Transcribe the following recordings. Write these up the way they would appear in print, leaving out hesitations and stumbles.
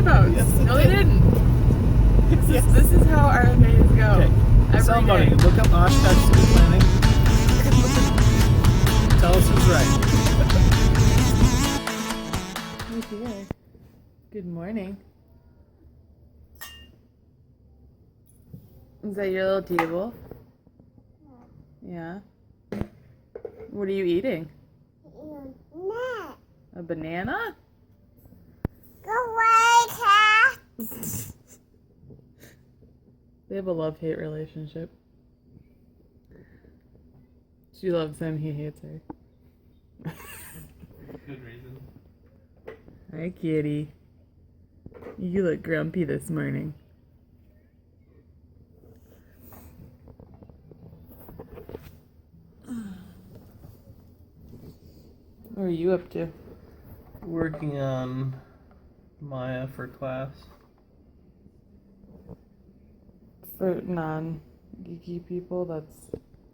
roundabouts. Yes, No, they didn't. This is how our days go. Okay. Every Somebody day. look up Oshkosh School Planning. Tell us who's right. Okay. Good morning. Is that your little table? Yeah. What are you eating? A banana? Go away, cat. They have a love-hate relationship. She loves him, he hates her. Good reason. Hi, kitty. You look grumpy this morning. What are you up to? Working on Maya for class. For non-geeky people,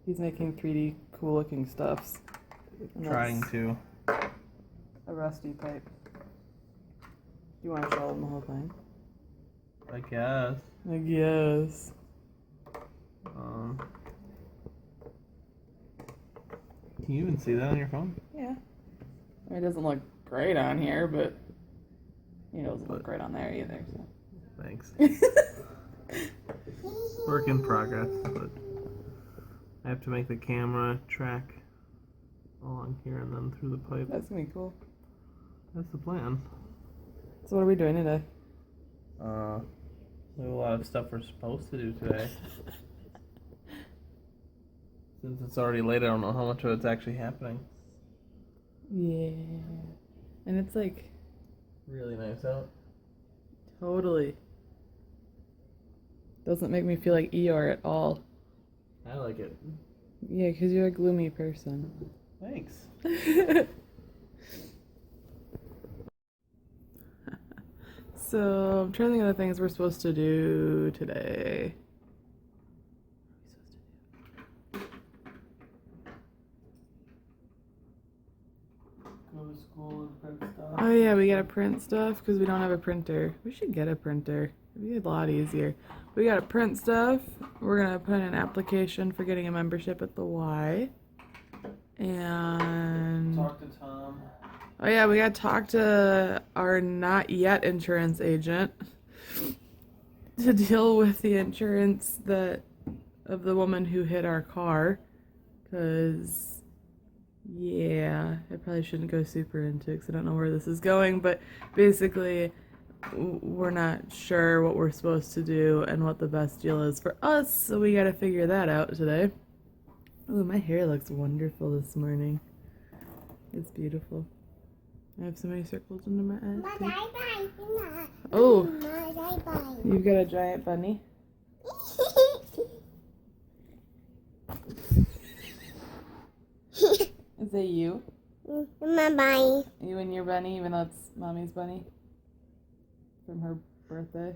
he's making 3D cool-looking stuffs. And Trying that's to. a rusty pipe. Do you want to show them the whole thing? I guess. I guess. Can you even see that on your phone? Yeah. I mean, it doesn't look great on here, but it doesn't look great on there either. So. Thanks. Work in progress, but I have to make the camera track along here and then through the pipe. That's gonna be cool. That's the plan. So what are we doing today? We have a lot of stuff we're supposed to do today. Since it's already late, I don't know how much of it's actually happening. Yeah. And it's like Really nice out. totally doesn't make me feel like Eeyore at all. I like it. Yeah, because you're a gloomy person. Thanks. So I'm trying to think of the things we're supposed to do today. Go to school and print stuff. Oh yeah, we gotta print stuff because we don't have a printer. We should get a printer. It'd be a lot easier. We gotta print stuff. We're gonna put in an application for getting a membership at the Y. And Talk to Tom. oh yeah, we gotta talk to our not yet insurance agent to deal with the insurance of the woman who hit our car. Cause yeah, I probably shouldn't go super into it because I don't know where this is going, but basically we're not sure what we're supposed to do and what the best deal is for us, so we gotta figure that out today. Ooh, my hair looks wonderful this morning. It's beautiful. I have so many circles under my eyes. too. Oh, you've got a giant bunny? Is it you? My bunny. You and your bunny, even though it's mommy's bunny? From her birthday?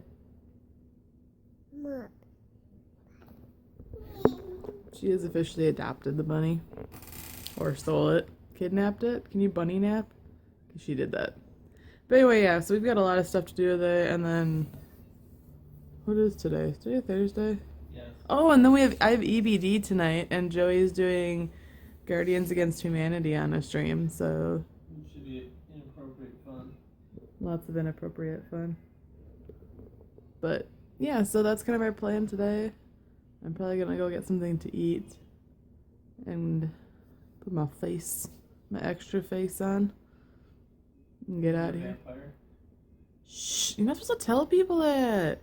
She has officially adopted the bunny. Or stole it. Kidnapped it? Can you bunny nap? She did that. But anyway, yeah, so we've got a lot of stuff to do today, and then... What is today? Is today Thursday? Yes. Oh, and then I have EBD tonight, and Joey's doing Guardians Against Humanity on a stream, so... It should be inappropriate fun. Lots of inappropriate fun. But, yeah, so that's kind of our plan today. I'm probably gonna go get something to eat and put my extra face on and get out of here. Vampire. Shh, you're not supposed to tell people that.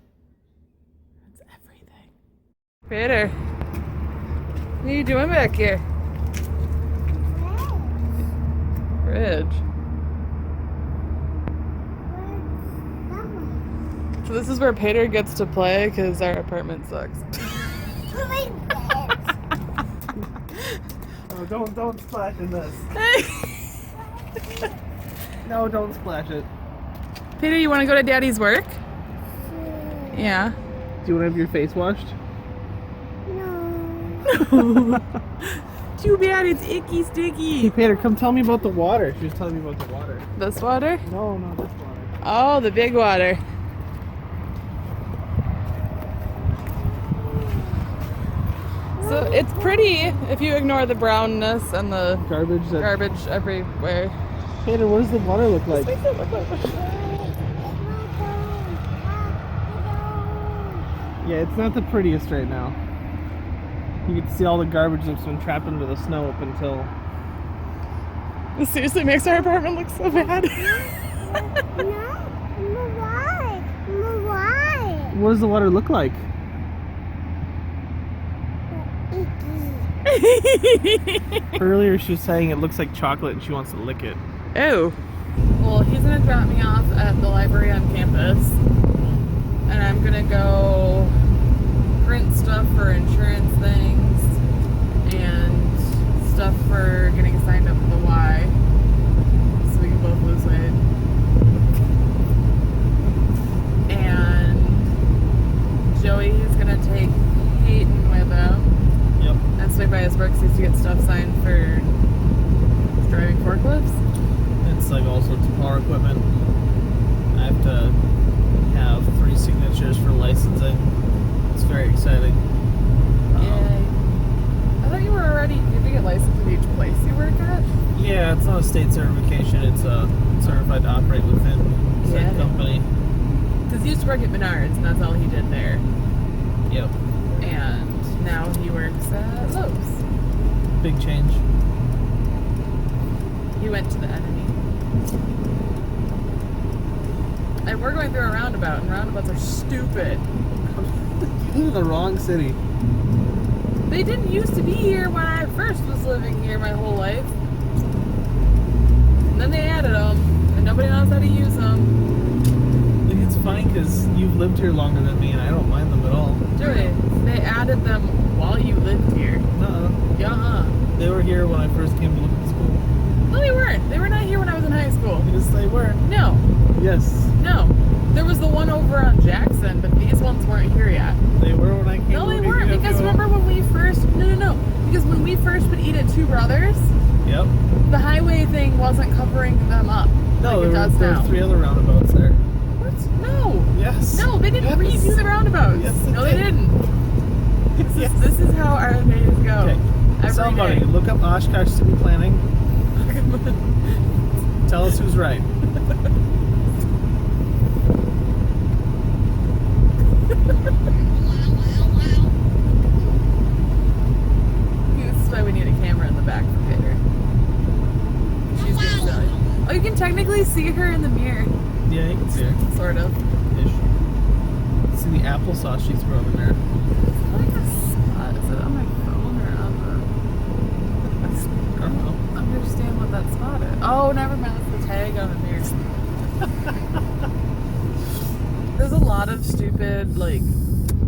That's everything. Peter, what are you doing back here? Fridge. So this is where Peter gets to play because our apartment sucks. Oh, don't splash in this. No, don't splash it. Peter, you want to go to Daddy's work? Yeah. Do you want to have your face washed? No. Too bad, it's icky sticky. Peter, come tell me about the water. She was telling me about the water. This water? No, this water. Oh, the big water. So it's pretty if you ignore the brownness and the Garbage. garbage everywhere. Peyton, what does the water look like? Yeah, it's not the prettiest right now. You get to see all the garbage that's been trapped under the snow up until... This seriously makes our apartment look so bad. What does the water look like? Earlier she was saying it looks like chocolate and she wants to lick it. Oh. Well, he's gonna drop me off at the library on campus, and I'm gonna go print stuff for insurance things and stuff for getting signed up for the Y, so we can both lose weight. And Joey is gonna take Peyton with him. Yep. And swing by his work to get stuff signed for driving forklifts. It's like all sorts of power equipment. I have to have 3 signatures for licensing. It's very exciting. Yay. I thought you were already, you get licensed at each place you work at? Yeah, it's not a state certification. It's certified to operate within said company. Because he used to work at Menards, and that's all he did there. Yep. And now he works at Lowe's. Big change. He went to the enemy. And we're going through a roundabout, and roundabouts are stupid. You're in the wrong city. They didn't used to be here when I first was living here my whole life. And then they added them, and nobody knows how to use them. It's funny because you've lived here longer than me and I don't mind them at all. Joey, they added them while you lived here. Uh-uh. Yeah. They were here when I first came to look at school. No, they weren't. They were not here when I was in high school. Yes, they were. No. Yes. No. There was the one over on Jackson, but these ones weren't here yet. They were when I came No, to they look weren't, at because you. remember when we first... No. Because when we first would eat at Two Brothers, Yep. the highway thing wasn't covering them up. No, like it does there now. were 3 other roundabouts there. What? No. Yes. No, they didn't Yes. redo the roundabouts. Yes, no, they did. didn't. Yes. This is how our days go. Okay. Every Somebody day. look up Oshkosh City Planning. Tell us who's right. This is why we need a camera in the back for Peter. She's being silly. Oh, you can technically see her in the mirror. Yeah, you can see her. Sort of. Ish. See the applesauce she threw in there. What is a spot? Is it on my phone or on I don't know. the... understand what that spot is. Oh, never mind. It's the tag on the mirror. There's a lot of stupid, like,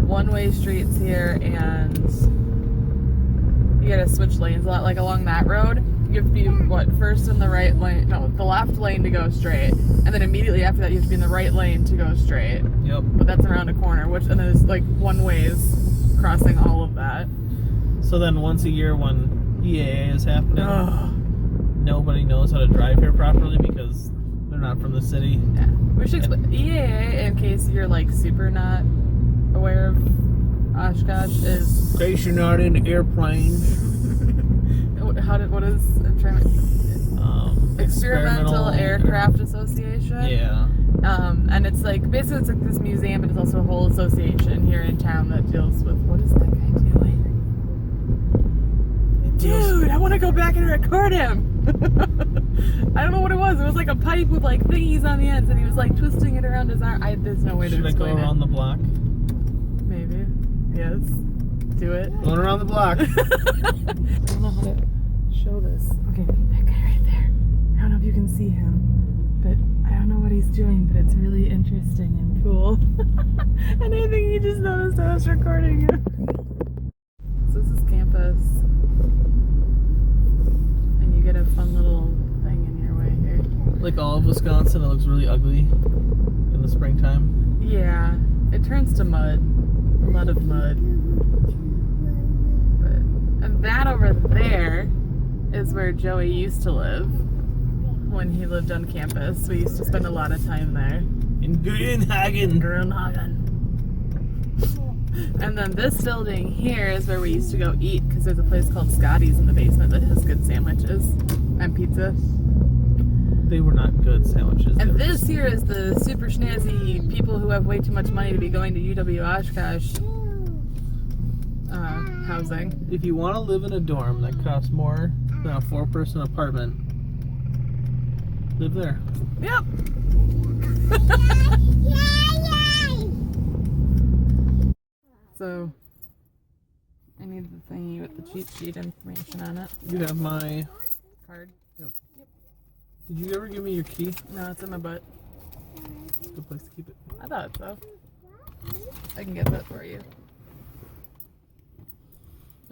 one-way streets here, and you gotta switch lanes a lot. Like, along that road, you have to be, first in the right lane, no, the left lane to go straight, and then immediately after that you have to be in the right lane to go straight. Yep. But that's around a corner, and then there's, like, one-ways crossing all of that. So then once a year when EAA is happening, nobody knows how to drive here properly because they're not from the city. Yeah. We should explain EAA, in case you're like super not aware of Oshkosh, is In case you're not in airplanes. what is I'm trying to Experimental Aircraft Association. Yeah. And it's like basically it's like this museum, but it's also a whole association here in town that deals with what is that guy doing? Dude, I want to go back and record him. I don't know what it was. It was like a pipe with like thingies on the ends, and he was like twisting it around his arm. There's no way to Should I go explain around it. the block? Maybe. Yes. Do it. Going around the block. I don't know how to show this. Okay, that guy right there. I don't know if you can see him, but I don't know what he's doing, but it's really interesting and cool. And I think he just noticed I was recording him. So this is campus. And you get a fun little thing in your way here. Like all of Wisconsin, it looks really ugly in the springtime. Yeah, it turns to mud. A lot of mud. And that over there is where Joey used to live when he lived on campus. We used to spend a lot of time there. In Grünhagen. Grünhagen. And then this building here is where we used to go eat because there's a place called Scotty's in the basement that has good sandwiches and pizza. They were not good sandwiches. And this here is the super snazzy people who have way too much money to be going to UW Oshkosh housing. If you want to live in a dorm that costs more than a 4-person apartment, live there. Yep. So, I need the thingy with the cheat sheet information on it. You have my Card. Yep. Did you ever give me your key? No, it's in my butt. Good place to keep it. I thought so. I can get that for you.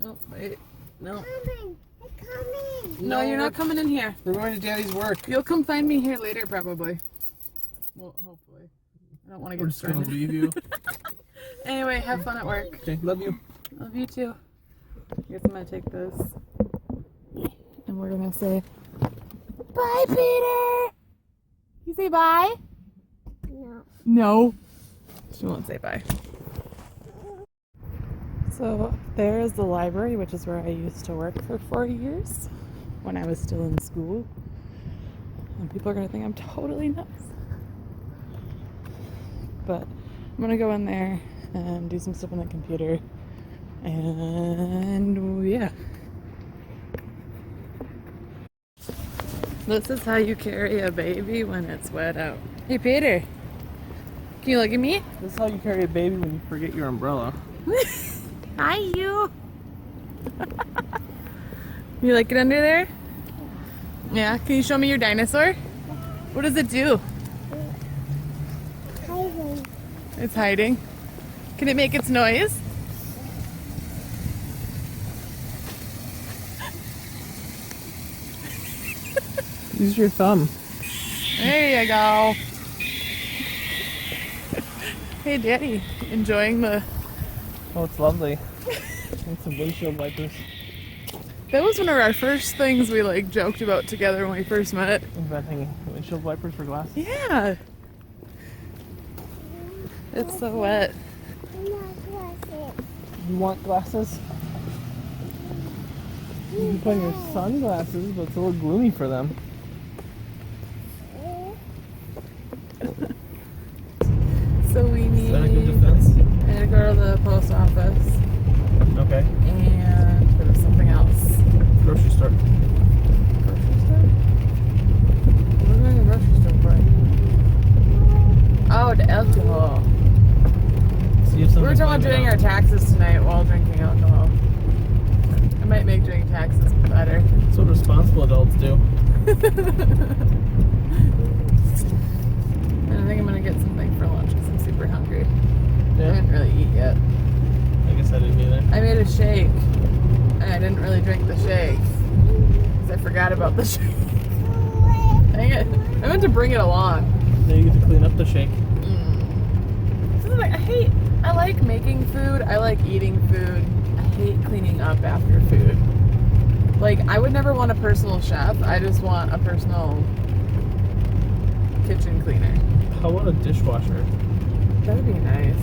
Oh, wait. No. Coming. I'm coming. No, you're not coming in here. We're going to Daddy's work. You'll come find me here later, probably. Well, hopefully. I don't want to We're get just going to started. leave you. Anyway, have fun at work. Okay, love you. Love you too. I guess I'm gonna take this. And we're gonna say, bye, Peter! You say bye? No. No. She won't say bye. So there is the library, which is where I used to work for 4 years when I was still in school. And people are gonna think I'm totally nuts. But I'm gonna go in there and do some stuff on the computer. And yeah. This is how you carry a baby when it's wet out. Hey Peter, can you look at me? This is how you carry a baby when you forget your umbrella. Hi you. You like it under there? Yeah, can you show me your dinosaur? What does it do? Hiding. It's hiding. Can it make its noise? Use your thumb. There you go. Hey Daddy, enjoying the... Oh, it's lovely. And some windshield wipers. That was one of our first things we like joked about together when we first met. Inventing windshield wipers for glasses. Yeah. It's so wet. You want glasses? You can put on your sunglasses, but it's a little gloomy for them. So we need... Is that a good defense? I need to go to the post office Okay. and there's something else. Grocery store. Grocery store? What are we going to the grocery store for? Oh, the alcohol. See if We were talking about doing our taxes tonight while drinking alcohol. I might make doing taxes better. That's what responsible adults do. And I think I'm gonna get something for lunch because I'm super hungry. I Yeah. didn't really eat yet. I guess I didn't either. I made a shake and I didn't really drink the shake because I forgot about the shake. Dang it. I meant to bring it along. Now you get to clean up the shake. I like making food. I like eating food. I hate cleaning up after food. Like, I would never want a personal chef. I just want a personal kitchen cleaner. How about a dishwasher? That would be nice.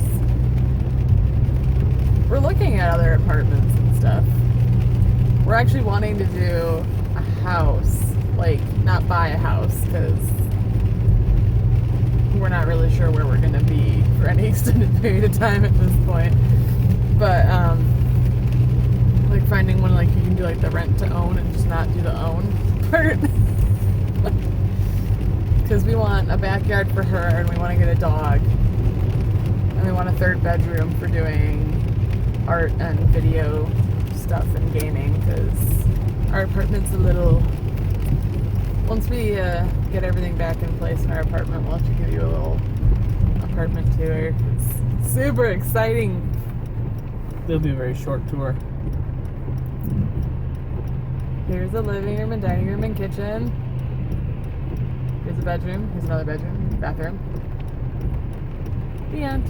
We're looking at other apartments and stuff. We're actually wanting to do a house. Like, not buy a house, because we're not really sure where we're going to be for any extended period of time at this point. But, like, finding one, like, you can do, like, the rent to own and just not do the own part. Because we want a backyard for her, and we want to get a dog. And we want a third bedroom for doing art and video stuff and gaming, because our apartment's a little... Once we get everything back in place in our apartment, we'll have to give you a little apartment tour. It's super exciting. It'll be a very short tour. Here's a living room and dining room and kitchen. Here's a bedroom. Here's another bedroom. Bathroom. The end.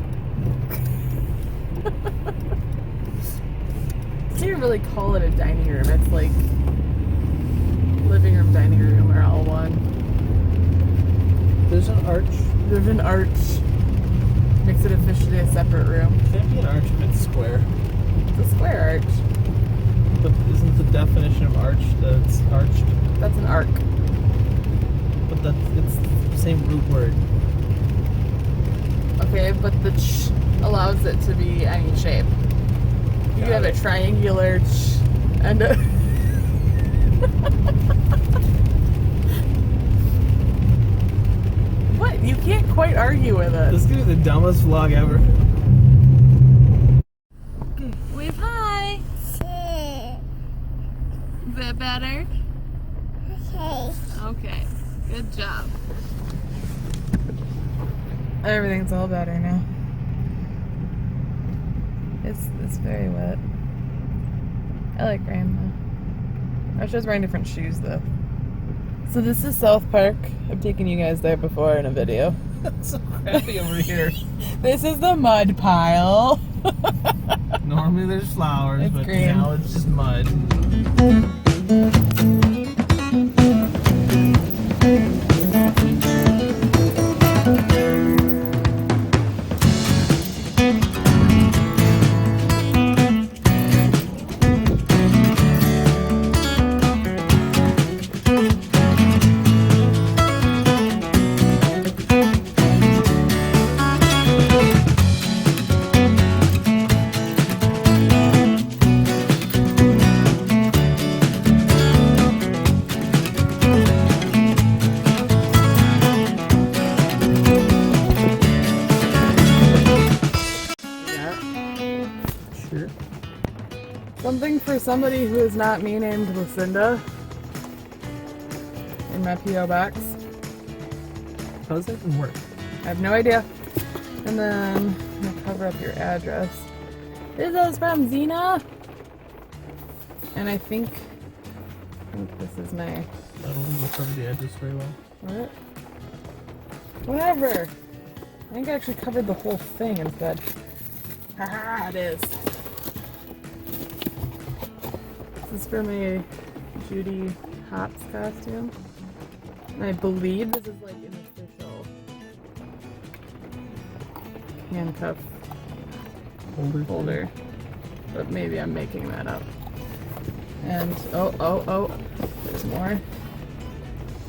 Can't even really call it a dining room. It's like living room, dining room are all one. There's an arch. There's an arch. Makes it officially a separate room. Can't be an arch if it's square. It's a square arch. But isn't the definition of arch that it's arched? That's an arc. But it's the same root word. Okay, but the ch allows it to be any shape. You could have a triangular ch and a What? You can't quite argue with it. This is gonna be the dumbest vlog ever. Okay, wave hi. Is that better? Okay. Okay, good job. Everything's all better now. It's very wet. I like rain though. I was just wearing different shoes though. So this is South Park. I've taken you guys there before in a video. It's so crappy over here. This is the mud pile. Normally there's flowers, It's but green. now it's just mud. Sure. Something for somebody who is not me named Lucinda in my P.O. box. How does that even work? I have no idea. And then I'm gonna cover up your address. This is from Xena. And I think this is my I don't think we'll cover the edges very well. what? Whatever. I think I actually covered the whole thing instead. Haha, it is. This is for my Judy Hopps costume. And I believe this is like an official handcuff holder. But maybe I'm making that up. And oh, there's more.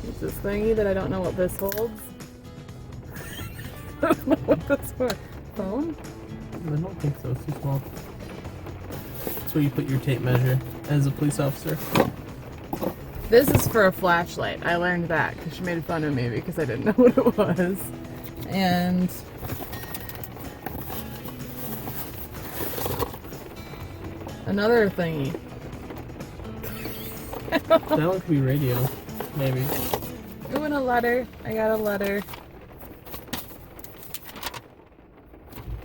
There's this thingy that I don't know what this holds. I don't know what that's for. Phone? I don't think so. It's too small. That's where you put your tape measure as a police officer. This is for a flashlight. I learned that because she made fun of me because I didn't know what it was. And another thingy. That one could be radio, maybe. Ooh, and a letter. I got a letter.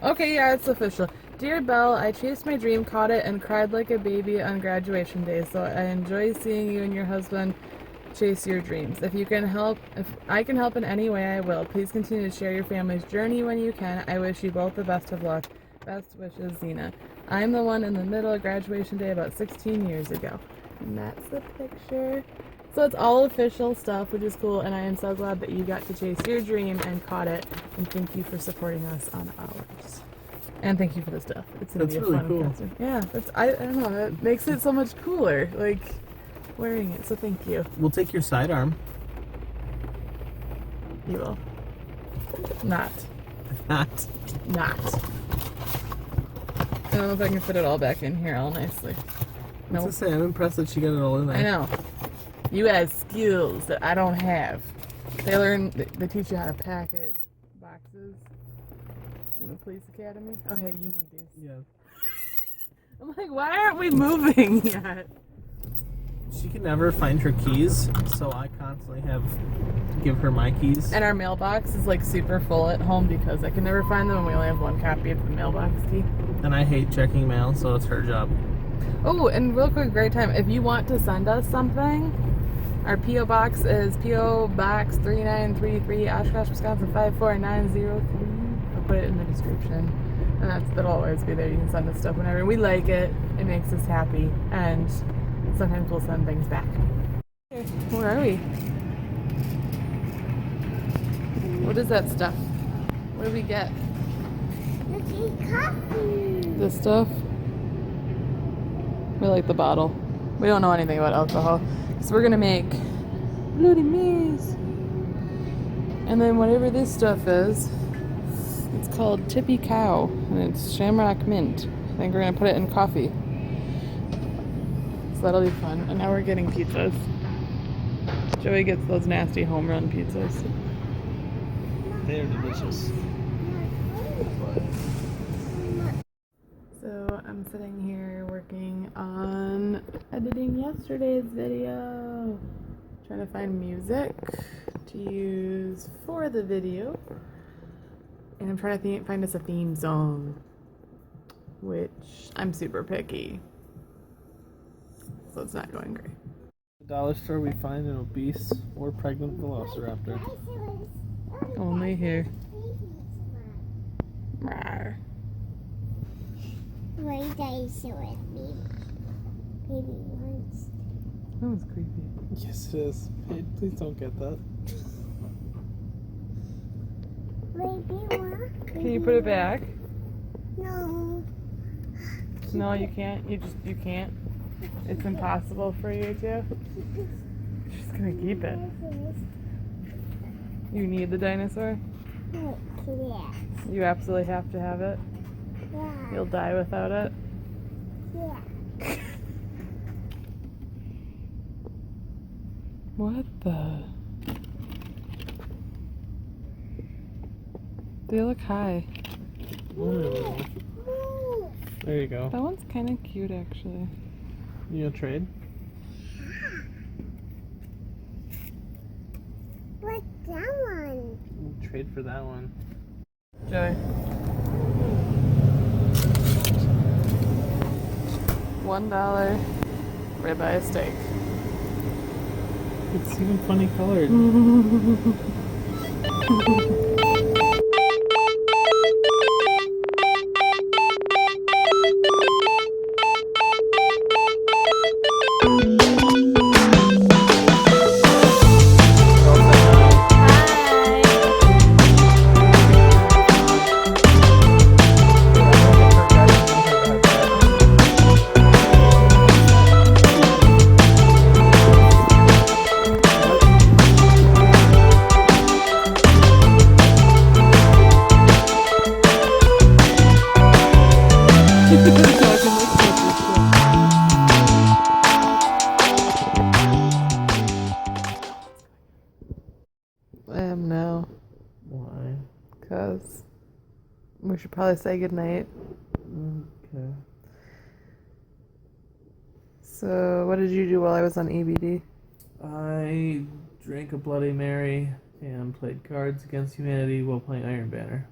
Okay, yeah, it's official. Dear Belle, I chased my dream, caught it, and cried like a baby on graduation day. So I enjoy seeing you and your husband chase your dreams. If I can help in any way, I will. Please continue to share your family's journey when you can. I wish you both the best of luck. Best wishes, Xena. I'm the one in the middle of graduation day about 16 years ago. And that's the picture. So it's all official stuff, which is cool, and I am so glad that you got to chase your dream and caught it. And thank you for supporting us on ours. And thank you for the stuff. It's gonna That's be a really fun cool. costume. Yeah, I don't know. It makes it so much cooler, like wearing it. So thank you. We'll take your sidearm. You will. Not. Not. I don't know if I can fit it all back in here all nicely. No. No. To say, I'm impressed that she got it all in there. I know. You have skills that I don't have. They teach you how to package boxes in the police academy. Oh, hey, you need these. Yeah. I'm like, why aren't we moving yet? She can never find her keys, so I constantly give her my keys. And our mailbox is like super full at home because I can never find them and we only have one copy of the mailbox key. And I hate checking mail, so it's her job. Oh, and real quick, great time. If you want to send us something, our P.O. Box is P.O. Box 3933, Oshkosh, Wisconsin 54903. I'll put it in the description. And that'll always be there. You can send us stuff whenever we like it. It makes us happy. And sometimes we'll send things back. Okay, where are we? What is that stuff? What do we get? Okay, coffee. This stuff. We like the bottle. We don't know anything about alcohol. So we're gonna make Bloody Marys. And then whatever this stuff is, it's called Tippy Cow. And it's Shamrock Mint. I think we're gonna put it in coffee. So that'll be fun. And now we're getting pizzas. Joey gets those nasty home run pizzas. They're delicious. So I'm sitting here working on editing yesterday's video. Trying to find music to use for the video. And I'm trying to find us a theme song, which I'm super picky. So it's not going great. At the dollar store, we find an obese or pregnant velociraptor. Only here. Rawr. Why did you with me? Baby once. That was creepy. Yes, it is. Hey, please don't get that. Baby what? Can you put it back? No. No, you can't. You can't. It's impossible for you to. She's gonna keep it. You need the dinosaur? Yes. You absolutely have to have it. Yeah. You'll die without it. Yeah. What the? They look high. Ooh. There you go. That one's kind of cute, actually. You gonna trade? What's that one? Trade for that one. Joey. $1 ribeye steak. It's even funny colored. I am now, Why? because we should probably say goodnight. Okay. So, what did you do while I was on EBD? I drank a Bloody Mary and played Cards Against Humanity while playing Iron Banner.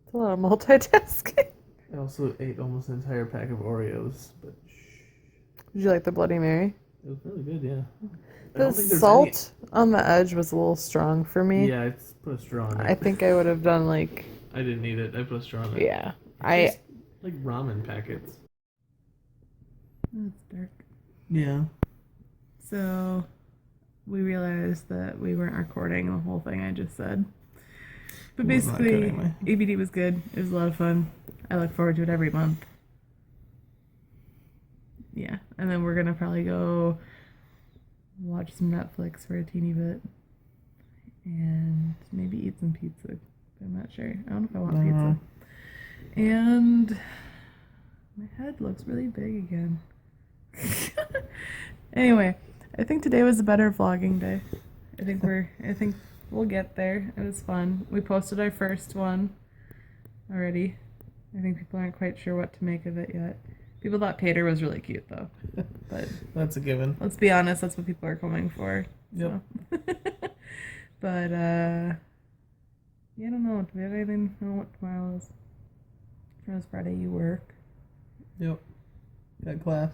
It's a lot of multitasking. I also ate almost an entire pack of Oreos, but Did you like the Bloody Mary? it was really good, yeah. I The don't think there's salt on the edge was a little strong for me. Yeah, I put a straw in it. I think I would have done like, I didn't need it. I put a straw in it. yeah. It I. tastes like ramen packets. It's dark. Yeah. So, we realized that we weren't recording the whole thing I just said. But Well, I'm not basically, cutting EBD was good. It was a lot of fun. I look forward to it every month. Yeah, and then we're gonna probably go watch some Netflix for a teeny bit, and maybe eat some pizza. But I'm not sure. I don't know if I want pizza. And my head looks really big again. Anyway, I think today was a better vlogging day. I think we'll get there. It was fun. We posted our first one already. I think people aren't quite sure what to make of it yet. People thought Peyton was really cute though. But That's a given. let's be honest, that's what people are coming for. Yep. So. But yeah, I don't know. Do we have anything? I don't know what tomorrow is. Tomorrow's Friday, you work. Yep. Got class.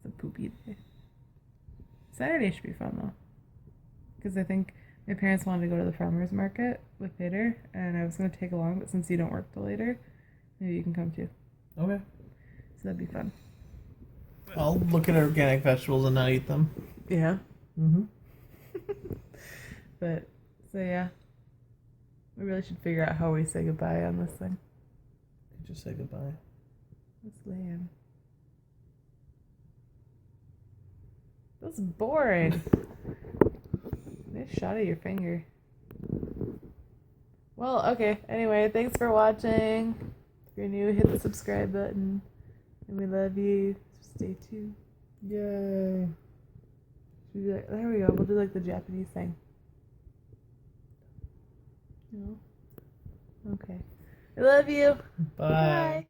It's a poopy day. Saturday should be fun though. Because I think my parents wanted to go to the farmer's market with Peter, and I was going to take along, but since you don't work till later, maybe you can come too. Okay. So that'd be fun. I'll look at organic vegetables and not eat them. Yeah. Mm-hmm. But, so yeah. We really should figure out how we say goodbye on this thing. You just say goodbye. That's lame. That's boring. Nice shot of your finger. Well, okay. Anyway, thanks for watching. If you're new, hit the subscribe button. And we love you. Stay tuned. Yay. Should we do there we go. We'll do like the Japanese thing. No? Okay. I love you. Bye. Bye.